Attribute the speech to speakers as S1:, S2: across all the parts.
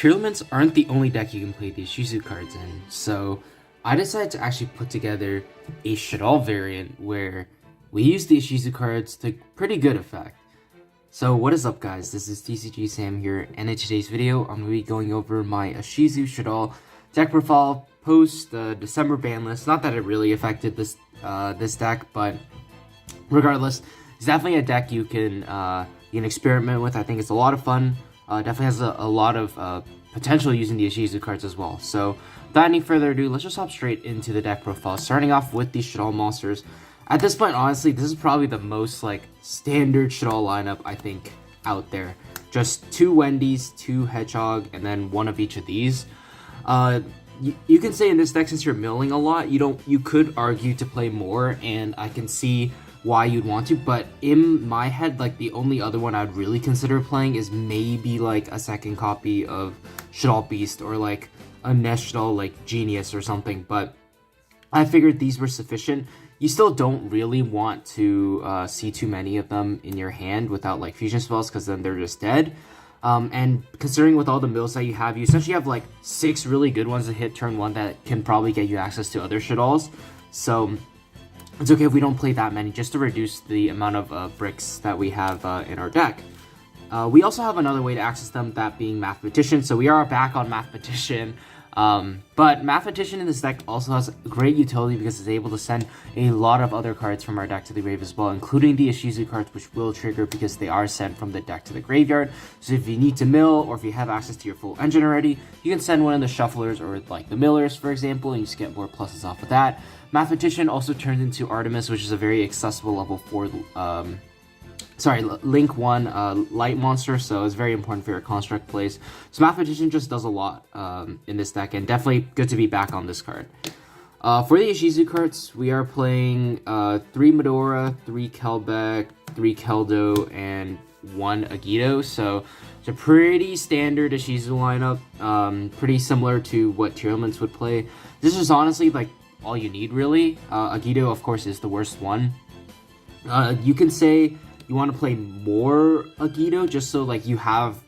S1: tier elements aren't the only deck you can play the Ishizu cards in, so I decided to actually put together a shaddol variant where we use the Ishizu cards to pretty good effect. So what is up guys, this is Tcg Sam here, and in today's video I'm going to be going over my Ishizu shaddol deck profile post the December ban list. Not that it really affected this deck, but regardless, it's definitely a deck you can experiment with. I think it's a lot of fun. Definitely has a lot of potential using the Ishizu cards as well. So without any further ado, let's just hop straight into the deck profile, starting off with the shaddol monsters. At this point, honestly, this is probably the most standard shaddol lineup I think out there. Just 2 Wendy's, 2 Hedgehog, and then 1 of each of these. You can say in this deck, since you're milling a lot, you could argue to play more, and I can see why you'd want to, but in my head, the only other one I'd really consider playing is maybe a second copy of Shaddol Beast, or a Nest Shaddol Genius or something, but I figured these were sufficient. You still don't really want to see too many of them in your hand without fusion spells, because then they're just dead. And considering with all the mills that you essentially have 6 really good ones that hit turn 1 that can probably get you access to other Shaddolls. So it's okay if we don't play that many, just to reduce the amount of bricks that we have in our deck. We also have another way to access them, that being Mathematician. So we are back on Mathematician. But Mathematician in this deck also has great utility because it's able to send a lot of other cards from our deck to the grave as well, including the Ishizu cards, which will trigger because they are sent from the deck to the graveyard. So if you need to mill, or if you have access to your full engine already, you can send one of the shufflers or the millers, for example, and you just get more pluses off of that. Mathematician also turns into Artemis, which is a very accessible level 4 Link 1 light monster, so it's very important for your construct plays. So Mathematician just does a lot in this deck, and definitely good to be back on this card. For the Ishizu cards, we are playing 3 Medora, 3 Kelbeck, 3 Keldo, and 1 Yugioh. So it's a pretty standard Ishizu lineup, pretty similar to what tier elements would play. This is honestly all you need really. Yugioh, of course, is the worst one. You can say you want to play more Yugioh just so you have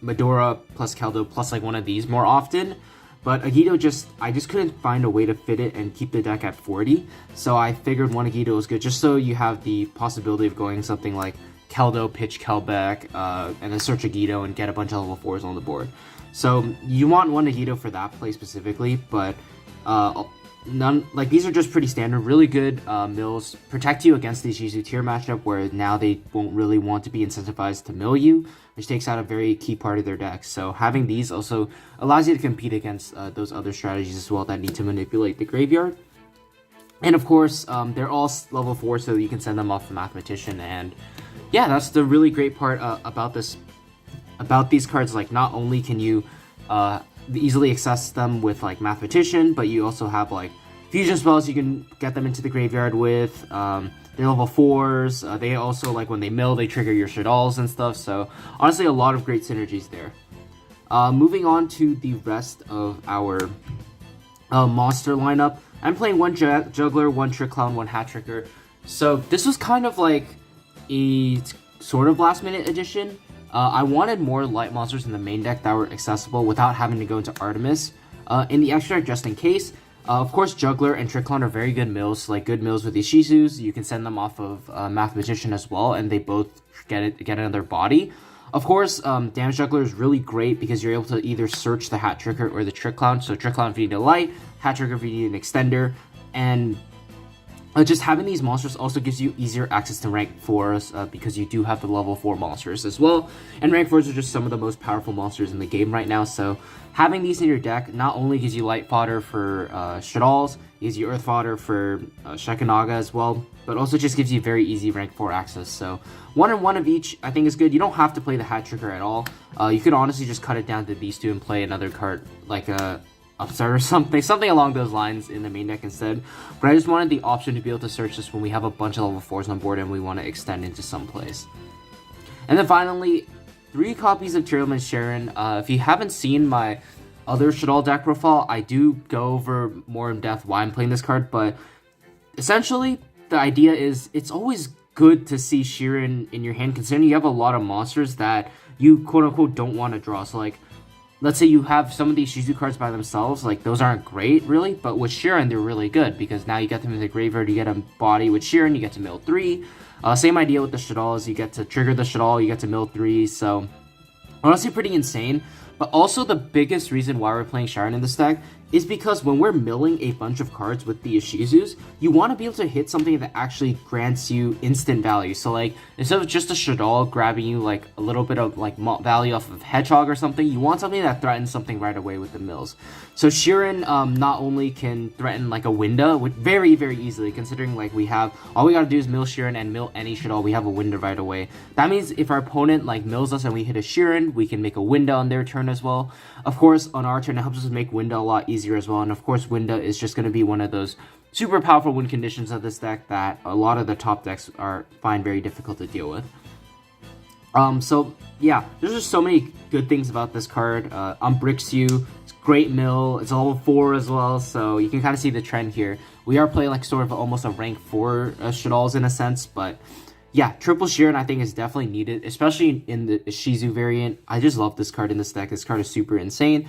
S1: Medora plus Keldo plus one of these more often. But Yugioh I just couldn't find a way to fit it and keep the deck at 40. So I figured 1 Yugioh was good, just so you have the possibility of going something like Keldo, pitch Kelbeck, and then search Yugioh and get a bunch of level 4s on the board. So you want 1 Yugioh for that play specifically, but these are just pretty standard, really good mills. Protect you against the Ishizu tier matchup, where now they won't really want to be incentivized to mill you, which takes out a very key part of their deck. So having these also allows you to compete against those other strategies as well that need to manipulate the graveyard. And of course, they're all level 4, so you can send them off the Mathematician. And yeah, that's the really great part about these cards. Not only can you easily access them with Mathematician, but you also have fusion spells you can get them into the graveyard with. They're level 4s. They also when they mill, they trigger your Shaddolls and stuff. So honestly, a lot of great synergies there. Moving on to the rest of our monster lineup, I'm playing 1 Juggler, 1 Trick Clown, 1 Hat Tricker. So this was kind of a sort of last minute addition. I wanted more light monsters in the main deck that were accessible without having to go into Artemis in the extra deck, just in case. Of course, Juggler and Trick Clown are very good mills, good mills with Ishizus. You can send them off of Mathematician as well, and they both get in their body. Of course, Damage Juggler is really great because you're able to either search the Hat Tricker or the Trick Clown. So Trick Clown if you need a light, Hat Tricker if you need an extender, and just having these monsters also gives you easier access to rank 4s because you do have the level 4 monsters as well. And rank 4s are just some of the most powerful monsters in the game right now. So having these in your deck not only gives you light fodder for Shaddolls, gives you earth fodder for Shekinaga as well, but also just gives you very easy rank 4 access. So 1 and 1 of each I think is good. You don't have to play the Hat Tricker at all. You could honestly just cut it down to these 2 and play another card Upstart or something along those lines in the main deck instead. But I just wanted the option to be able to search this when we have a bunch of level 4s on board and we want to extend into some plays. And then finally, 3 copies of tier element Sharon. If you haven't seen my other Shaddol deck profile, I do go over more in depth why I'm playing this card, but essentially the idea is it's always good to see Sharon in your hand, considering you have a lot of monsters that you quote-unquote don't want to draw. So let's say you have some of these Ishizu cards by themselves, like those aren't great really, but with Shirin they're really good because now you get them in the graveyard, you get a body with Shirin, you get to mill 3. Same idea with the Shaddolls, you get to trigger the shaddol, you get to mill 3, so honestly pretty insane. But also the biggest reason why we're playing Shirin in this deck is because when we're milling a bunch of cards with the Ishizus, you want to be able to hit something that actually grants you instant value. So like, instead of just a Shaddol grabbing you like a little bit of like value off of Hedgehog or something, you want something that threatens something right away with the mills. So Shirin not only can threaten like a window very, very easily, considering like we have, all we gotta do is mill Shirin and mill any Shaddol, we have a window right away. That means if our opponent like mills us and we hit a Shirin, we can make a window on their turn as well. Of course, on our turn, it helps us make window a lot easier as well. And of course, window is just going to be one of those super powerful win conditions of this deck that a lot of the top decks find very difficult to deal with. So yeah, there's just so many good things about this card. Unbricks you, it's great mill, it's a level 4 as well, so you can kind of see the trend here. We are playing like sort of almost a rank 4 Shaddolls in a sense, but yeah, triple Shirin I think is definitely needed, especially in the Ishizu variant. I just love this card in this deck. This card is super insane.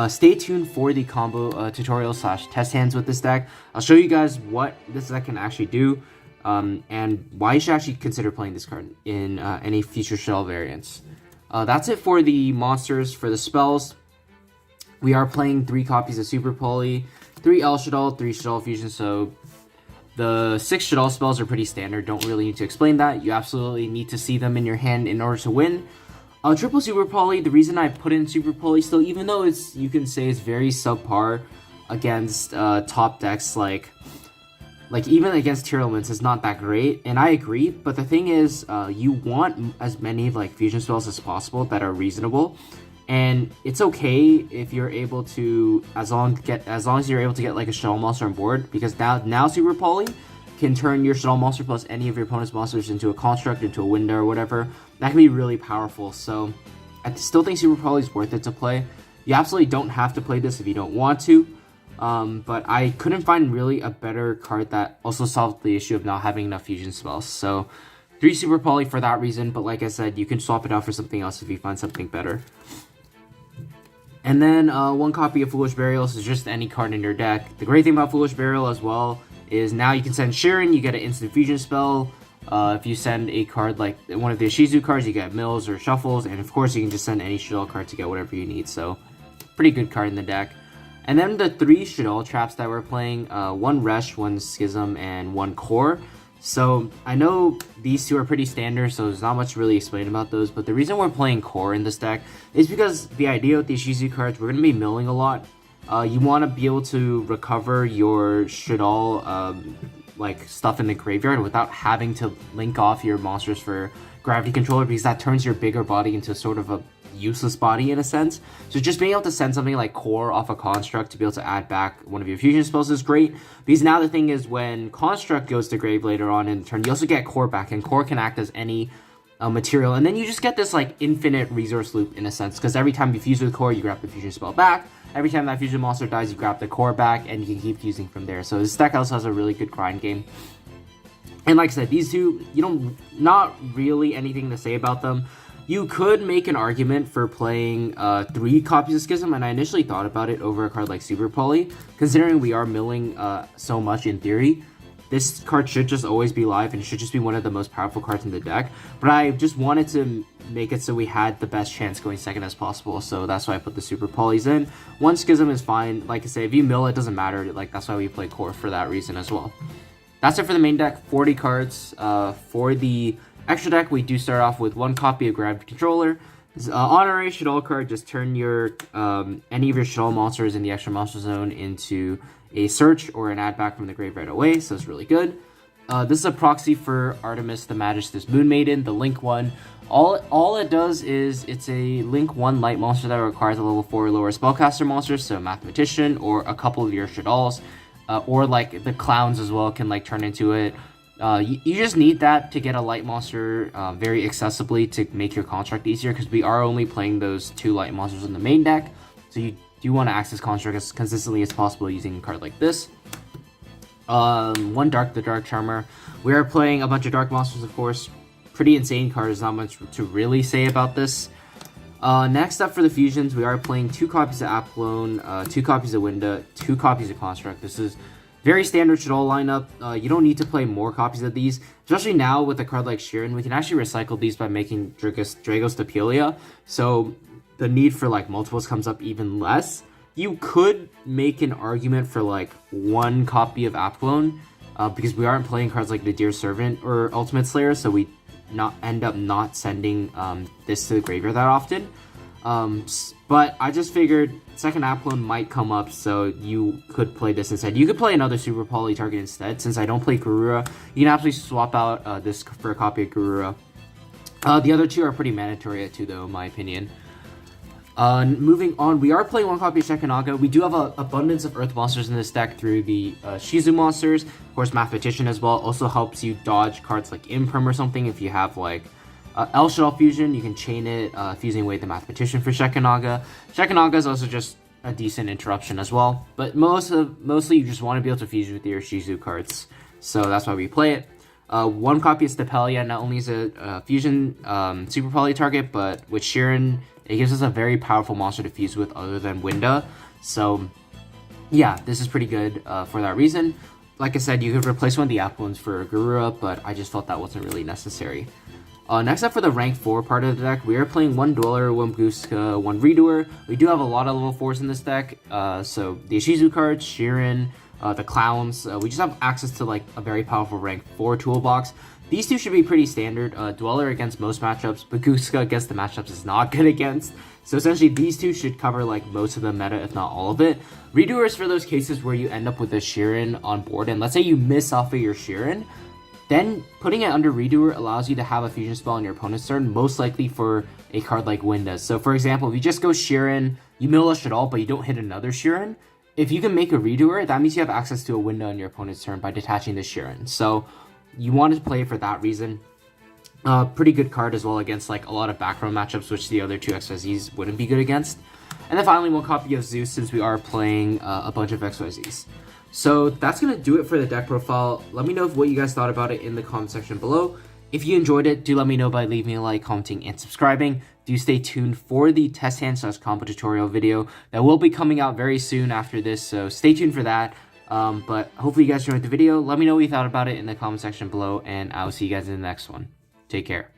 S1: Stay tuned for the combo tutorial / test hands with this deck. I'll show you guys what this deck can actually do, and why you should actually consider playing this card in any future shell variants. That's it for the monsters. For the spells, we are playing 3 copies of Super Poly, 3 L Shaddol, 3 Shaddol Fusion, so the 6 Shaddol spells are pretty standard, don't really need to explain that. You absolutely need to see them in your hand in order to win. Triple Super Poly, the reason I put in Super Poly still, even though it's, you can say it's very subpar against top decks, like even against tier elements, it's not that great, and I agree, but the thing is, you want as many like fusion spells as possible that are reasonable. And it's okay if you're able to, as long as you're able to get like a Shaddol monster on board, because now Super Poly can turn your Shaddol monster plus any of your opponent's monsters into a construct, into a window or whatever. That can be really powerful. So I still think Super Poly is worth it to play. You absolutely don't have to play this if you don't want to, but I couldn't find really a better card that also solved the issue of not having enough fusion spells. So 3 Super Poly for that reason, but like I said, you can swap it out for something else if you find something better. And then 1 copy of Foolish Burial is just any card in your deck. The great thing about Foolish Burial as well is now you can send Shirin, you get an instant fusion spell. If you send a card like one of the Ishizu cards, you get mills or shuffles, and of course you can just send any Shaddol card to get whatever you need. So pretty good card in the deck. And then the 3 Shaddol traps that we're playing, 1 Resh, 1 Schism, and 1 Core. So I know these 2 are pretty standard, so there's not much to really explain about those, but the reason we're playing Core in this deck is because the idea with these Ishizu cards, we're going to be milling a lot. You want to be able to recover your Shaddol like stuff in the graveyard without having to link off your monsters for Gravity Controller, because that turns your bigger body into sort of a useless body in a sense. So just being able to send something like Core off a Construct to be able to add back one of your fusion spells is great, because now the thing is, when Construct goes to grave later on in the turn, you also get Core back, and Core can act as any material, and then you just get this like infinite resource loop in a sense, because every time you fuse with Core, you grab the fusion spell back. Every time that fusion monster dies, you grab the Core back, and you can keep fusing from there. So this deck also has a really good grind game. And like I said, these 2, not really anything to say about them. You could make an argument for playing 3 copies of Schism, and I initially thought about it over a card like Super Poly, considering we are milling so much in theory. This card should just always be live, and it should just be one of the most powerful cards in the deck. But I just wanted to make it so we had the best chance going second as possible, so that's why I put the Super Polys in. 1 Schism is fine. Like I say, if you mill, it doesn't matter. Like, that's why we play Core for that reason as well. That's it for the main deck, 40 cards. For the extra deck, we do start off with 1 copy of Gravity Controller. Honorary Shaddol card, just turn your any of your Shaddol monsters in the extra monster zone into a search or an add back from the grave right away, so it's really good. This is a proxy for Artemis the Magistus Moon Maiden, the Link 1. All it does is it's a Link 1 light monster that requires a level 4 or lower spellcaster monster, so Mathematician or a couple of your Shaddolls, or like the clowns as well can like turn into it. You just need that to get a light monster very accessibly to make your construct easier, because we are only playing those 2 light monsters in the main deck, so you do want to access construct as consistently as possible using a card like this. 1 Dark, the Dark Charmer. We are playing a bunch of dark monsters, of course. Pretty insane card, there's not much to really say about this. Next up for the fusions, we are playing 2 copies of Apollo, 2 copies of Winda, 2 copies of Construct. This is very standard Shaddol lineup. You don't need to play more copies of these, especially now with a card like Sheeran. We can actually recycle these by making Dragos Tapelia, so the need for like multiples comes up even less. You could make an argument for like 1 copy of Apollo, because we aren't playing cards like the Dear Servant or Ultimate Slayer, so we end up not sending this to the graveyard that often. But I just figured second Apollo might come up, so you could play this instead. You could play another Super Poly target instead. Since I don't play Garura, you can absolutely swap out this for a copy of Garura. The other 2 are pretty mandatory too, though, in my opinion. Moving on, we are playing 1 copy of Shekinaga. We do have an abundance of Earth monsters in this deck through the Ishizu monsters. Of course, Mathematician as well also helps you dodge cards like Imperm or something. If you have like El Shaddol Fusion, you can chain it, fusing away the Mathematician for Shekinaga. Shekinaga is also just a decent interruption as well. But mostly you just want to be able to fuse with your Ishizu cards. So that's why we play it. 1 copy of Stapelia. Not only is it a fusion Super Poly target, but with Sheeran, it gives us a very powerful monster to fuse with other than Winda. So yeah, this is pretty good for that reason. Like I said, you could replace one of the Apollos for Garura, but I just felt that wasn't really necessary. Next up for the rank 4 part of the deck, we are playing 1 Dweller, 1 Guska, 1 Redoer. We do have a lot of level 4s in this deck, so the Ishizu cards, Sheeran, the Clowns. We just have access to like a very powerful rank 4 toolbox. These 2 should be pretty standard. Dweller against most matchups, but Guska against the matchups is not good against. So essentially these 2 should cover like most of the meta, if not all of it. Redoer is for those cases where you end up with a Sheeran on board, and let's say you miss off of your Sheeran, then putting it under Redoer allows you to have a fusion spell on your opponent's turn, most likely for a card like Winda. So for example, if you just go Sheeran, you mill a Shaddol, but you don't hit another Sheeran, if you can make a Redoer, that means you have access to a Winda on your opponent's turn by detaching the Sheeran. So you wanted to play it for that reason. Pretty good card as well against like a lot of background matchups, which the other 2 XYZs wouldn't be good against. And then finally 1 copy of Zeus, since we are playing a bunch of XYZs. So that's going to do it for the deck profile. Let me know what you guys thought about it in the comment section below. If you enjoyed it, do let me know by leaving a like, commenting, and subscribing. Do stay tuned for the test hand / combo tutorial video that will be coming out very soon after this, so stay tuned for that. But hopefully you guys enjoyed the video. Let me know what you thought about it in the comment section below, and I will see you guys in the next one. Take care.